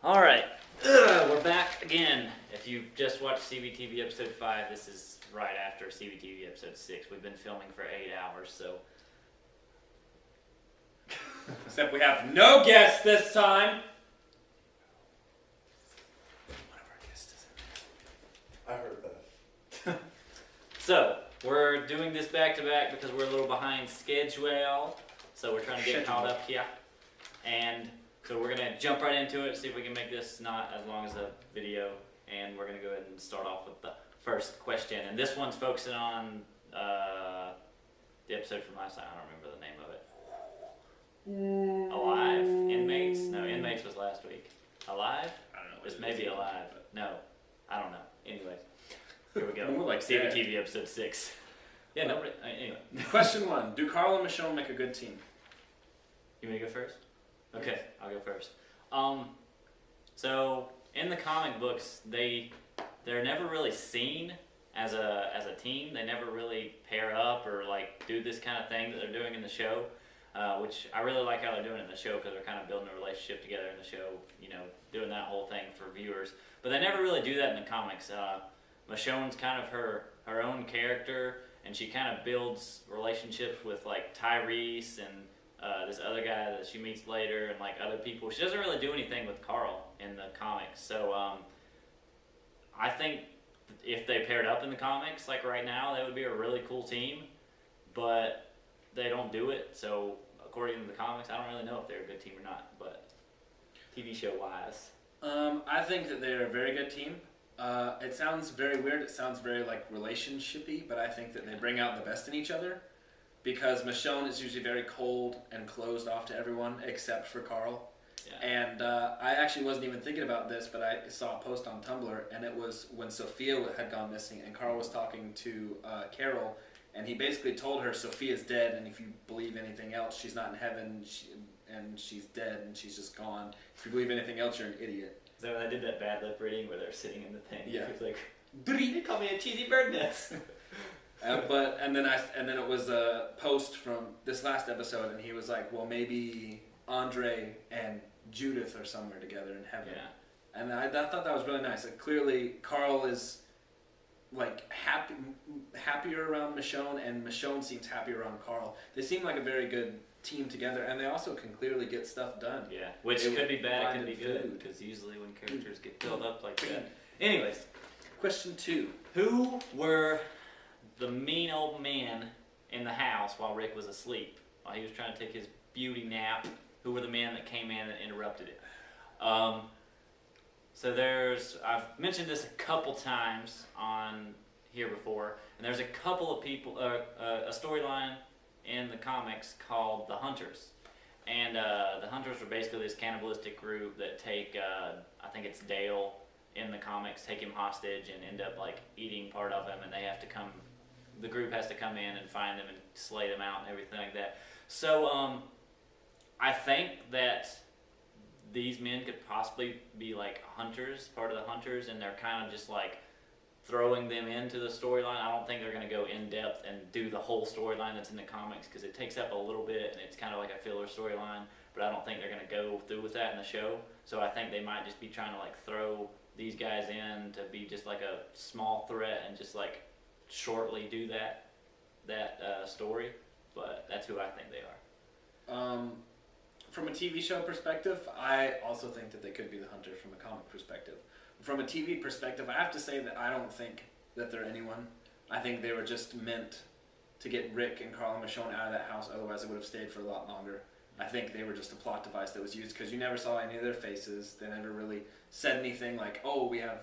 All right, we're back again. If you've just watched CBTV episode 5, this is right after CBTV episode 6. We've been filming for 8 hours, so... Except we have no guests this time. One of our guests is in I heard that. So, we're doing this back-to-back because we're a little behind schedule. So we're trying to get caught up here. And so we're going to jump right into it, see if we can make this not as long as a video. And we're going to go ahead and start off with the first question. And this one's focusing on the episode from last time. I don't remember the name of it. Alive? Inmates? No, Inmates was last week. Alive? I don't know. This may be Alive. No, I don't know. Anyways, here we go. More like CBTV episode 6. Yeah, nobody. Anyway. Question 1: do Carl and Michonne make a good team? You want me to go first? Okay, I'll go first. So in the comic books, they're never really seen as a team. They never really pair up or like do this kind of thing that they're doing in the show. Which I really like how they're doing it in the show because they're kind of building a relationship together in the show, you know, doing that whole thing for viewers. But they never really do that in the comics. Michonne's kind of her own character, and she kind of builds relationships with like Tyrese and this other guy that she meets later and like other people. She doesn't really do anything with Carl in the comics. So I think if they paired up in the comics, like right now, that would be a really cool team. But they don't do it, so according to the comics, I don't really know if they're a good team or not, but TV show wise. I think that they're a very good team. It sounds very weird, it sounds very like relationship-y, but I think that they bring out the best in each other because Michonne is usually very cold and closed off to everyone except for Carl. Yeah. And I actually wasn't even thinking about this, but I saw a post on Tumblr, and it was when Sophia had gone missing, and Carl was talking to Carol. And he basically told her Sophia's dead, and if you believe anything else, she's not in heaven, and she's dead, and she's just gone. If you believe anything else, you're an idiot. So when I did that bad lip reading where they're sitting in the thing, yeah. It was like, they call me a cheesy bird nest. And then it was a post from this last episode, and he was like, well, maybe Andre and Judith are somewhere together in heaven. Yeah. And I thought that was really nice. Like, clearly, Carl is like happier around Michonne, and Michonne seems happier around Carl. They seem like a very good team together, and they also can clearly get stuff done. Yeah, which could be bad, it could be good, because usually when characters get filled up like that. Anyways, question 2: who were the mean old men in the house while Rick was asleep, while he was trying to take his beauty nap? Who were the men that came in and interrupted it? So I've mentioned this a couple times on here before, and there's a couple of people, a storyline in the comics called The Hunters. And the Hunters are basically this cannibalistic group that take, I think it's Dale in the comics, take him hostage and end up like eating part of him, and they have to the group has to come in and find them and slay them out and everything like that. So I think that these men could possibly be like hunters, part of the Hunters, and they're kind of just like throwing them into the storyline. I don't think they're going to go in depth and do the whole storyline that's in the comics because it takes up a little bit and it's kind of like a filler storyline, but I don't think they're going to go through with that in the show. So I think they might just be trying to like throw these guys in to be just like a small threat and just like shortly do that story, but that's who I think they are. From a TV show perspective, I also think that they could be the Hunters from a comic perspective. From a TV perspective, I have to say that I don't think that they're anyone. I think they were just meant to get Rick and Carl and Michonne out of that house, otherwise they would have stayed for a lot longer. I think they were just a plot device that was used because you never saw any of their faces. They never really said anything like, oh, we have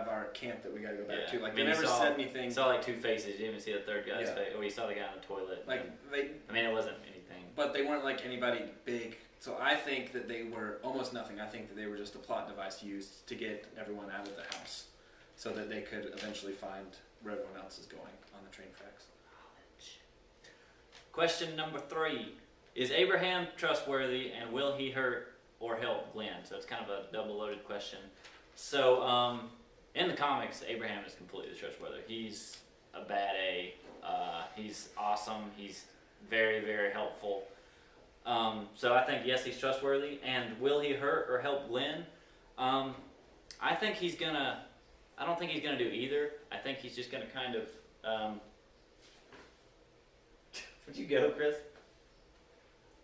our camp that we got to go back to. Like, they never said anything. You saw like two faces. You didn't even see the third guy's face. Or you saw the guy in the toilet. Like it wasn't anything. But they weren't like anybody big. So I think that they were almost nothing. I think that they were just a plot device used to get everyone out of the house so that they could eventually find where everyone else is going on the train tracks. Question number 3. Is Abraham trustworthy, and will he hurt or help Glenn? So it's kind of a double-loaded question. So in the comics, Abraham is completely trustworthy. He's a bad A. He's awesome. He's very, very helpful. So I think yes, he's trustworthy. And will he hurt or help Glenn? I think he's gonna. I don't think he's gonna do either. I think he's just gonna kind of. Where'd you go, Chris?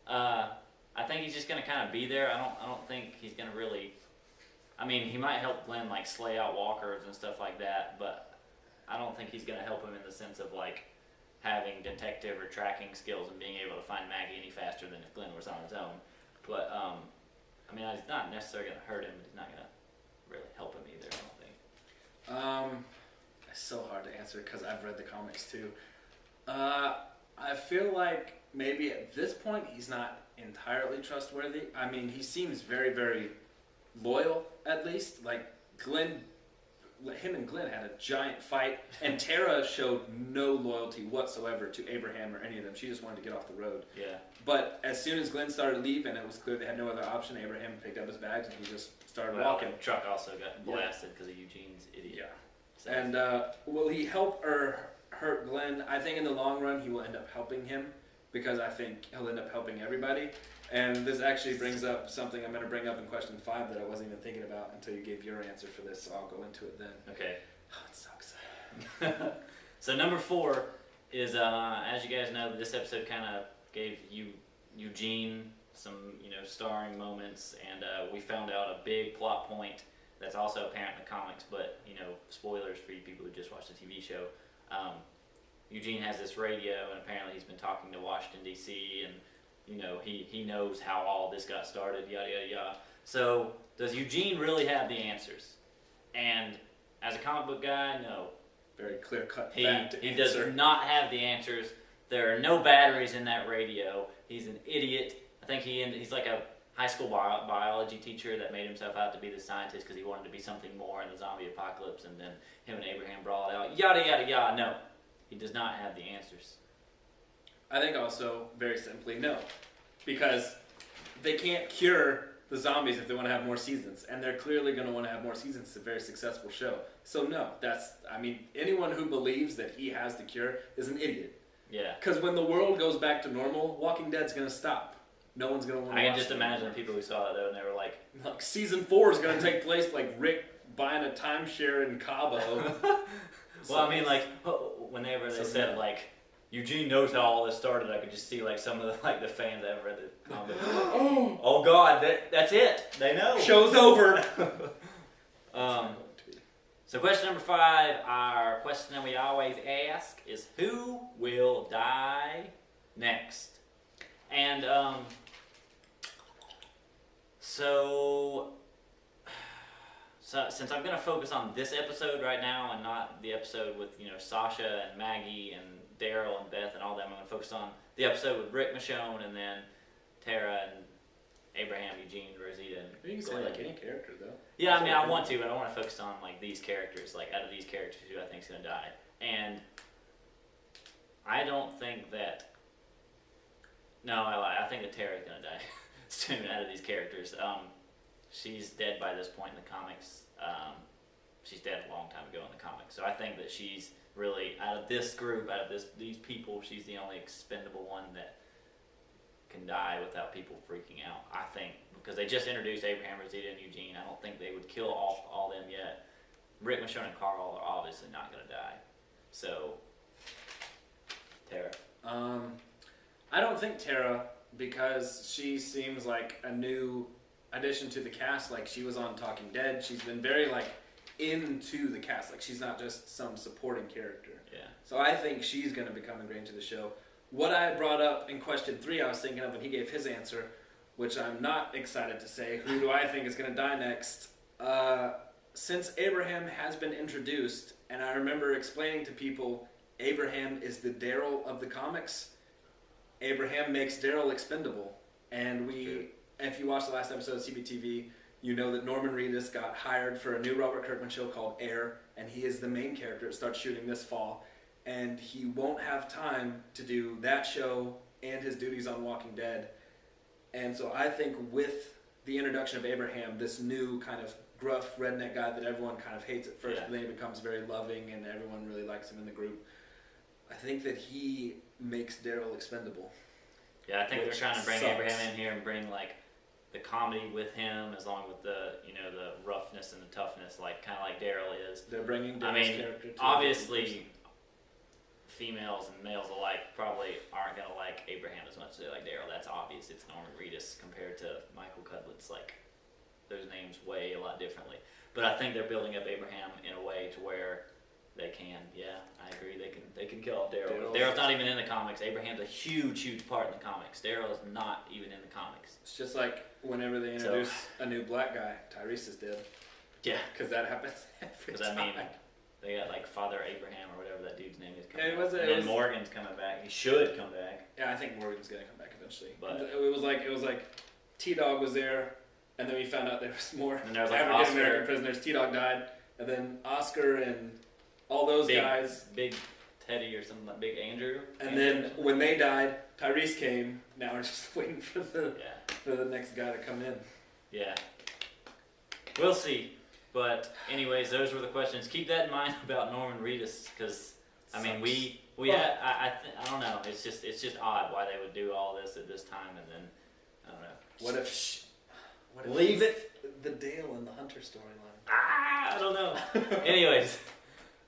I think he's just gonna kind of be there. I don't think he's gonna really. I mean, he might help Glenn like slay out walkers and stuff like that, but I don't think he's gonna help him in the sense of like having detective or tracking skills and being able to find Maggie any faster than if Glenn was on his own. But I mean, he's not necessarily gonna hurt him, but he's not gonna really help him either. I don't think. It's so hard to answer because I've read the comics too. I feel like maybe at this point he's not entirely trustworthy. I mean, he seems very, very loyal, at least. Like him and Glenn had a giant fight, and Tara showed no loyalty whatsoever to Abraham or any of them. She just wanted to get off the road. Yeah. But as soon as Glenn started leaving, it was clear they had no other option. Abraham picked up his bags and he just started walking. The truck also got blasted because of Eugene's idiot. Yeah. So. And will he help or hurt Glenn? I think in the long run he will end up helping him because I think he'll end up helping everybody. And this actually brings up something I'm going to bring up in question 5 that I wasn't even thinking about until you gave your answer for this, so I'll go into it then. Okay. Oh, it sucks. So number 4 is, as you guys know, this episode kind of gave Eugene some, starring moments, and we found out a big plot point that's also apparent in the comics, but, spoilers for you people who just watched the TV show. Eugene has this radio, and apparently he's been talking to Washington, D.C., and, he knows how all this got started, yada, yada, yada. So, does Eugene really have the answers? And as a comic book guy, no. Very clear-cut He fact does answer. not have the answers. There are no batteries in that radio. He's an idiot. I think he's like a high school biology teacher that made himself out to be the scientist because he wanted to be something more in the zombie apocalypse, and then him and Abraham brawled out. Yada, yada, yada. No. He does not have the answers. I think also, very simply, no. Because they can't cure the zombies if they want to have more seasons. And they're clearly going to want to have more seasons. It's a very successful show. So no, anyone who believes that he has the cure is an idiot. Yeah. Because when the world goes back to normal, Walking Dead's going to stop. No one's going to want to watch it. I can just imagine people who saw it though, and they were like season 4 is going to take place like Rick buying a timeshare in Cabo. Well, I mean, like, whenever they said, like, Eugene knows how all this started, I could just see, like, some of the fans that have read the comic. Oh, God, that's it. They know. Show's over. So question number 5, our question that we always ask is, who will die next? And, So since I'm going to focus on this episode right now and not the episode with, Sasha and Maggie and Daryl and Beth and all them, I'm going to focus on the episode with Rick, Michonne, and then Tara and Abraham, Eugene, Rosita, and You can say like any character though. Yeah, I mean, I want to, but I want to focus on like these characters, like out of these characters, who I think is going to die. And I don't think that... No, I lie. I think that Tara's going to die soon out of these characters. She's dead by this point in the comics. She's dead a long time ago in the comics. So I think that she's really, out of this group, out of these people, she's the only expendable one that can die without people freaking out. I think, because they just introduced Abraham, Rosita, and Eugene. I don't think they would kill all them yet. Rick, Michonne, and Carl are obviously not going to die. So, Tara. I don't think Tara, because she seems like a new addition to the cast. Like, she was on Talking Dead. She's been very like into the cast. Like, she's not just some supporting character. Yeah. So I think she's going to become ingrained to the show. What I had brought up in question 3, I was thinking of when he gave his answer, which I'm not excited to say. Who do I think is going to die next? Since Abraham has been introduced, and I remember explaining to people, Abraham is the Daryl of the comics. Abraham makes Daryl expendable. And if you watched the last episode of CBTV, you know that Norman Reedus got hired for a new Robert Kirkman show called Air, and he is the main character. It starts shooting this fall. And he won't have time to do that show and his duties on Walking Dead. And so I think with the introduction of Abraham, this new kind of gruff redneck guy that everyone kind of hates at first, but then he becomes very loving and everyone really likes him in the group, I think that he makes Daryl expendable. Yeah, I think they're which trying to bring sucks. Abraham in here and bring like the comedy with him, as long with the the roughness and the toughness, like kind of like Daryl is. They're bringing I Daryl's mean, character to obviously, females and males alike probably aren't gonna like Abraham as much as they like Daryl. That's obvious. It's Norman Reedus compared to Michael Cudlett's. Like, those names weigh a lot differently. But I think they're building up Abraham in a way to where they can. Yeah, I agree. They can kill off Daryl. Daryl's not even in the comics. Abraham's a huge part in the comics. Daryl is not even in the comics. It's just like whenever they introduce a new black guy, Tyrese is dead. Yeah, Because that happens every because time. I mean, they got like Father Abraham or whatever that dude's name is coming. Yeah, it was- and it then was- Morgan's coming back. He should come back. Yeah, I think Morgan's gonna come back eventually. But- it was like T-Dog was there, and then we found out there was more And there was, like, African American Oscar. prisoners. T-Dog died, and then Oscar and all those guys. Big Teddy or something like Big Andrew. And then when they died, Tyrese came. Now we're just waiting for the next guy to come in. Yeah. We'll see. But anyways, those were the questions. Keep that in mind about Norman Reedus, because I mean, I don't know. It's just odd why they would do all this at this time, and then I don't know. What if Leave it. the Dale and the Hunter storyline? I don't know. Anyways,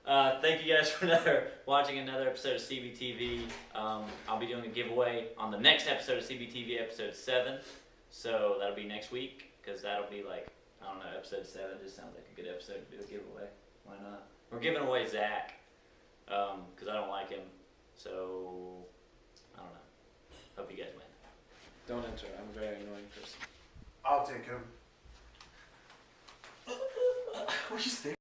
thank you guys for watching another episode of CBTV. I'll be doing a giveaway on the next episode of CBTV, episode 7. So that'll be next week, because that'll be like, I don't know, episode 7 just sounds like a good episode to do a giveaway. Why not? We're giving away Zach, because I don't like him. So, I don't know. Hope you guys win. Don't enter. I'm a very annoying person. I'll take him. What you think?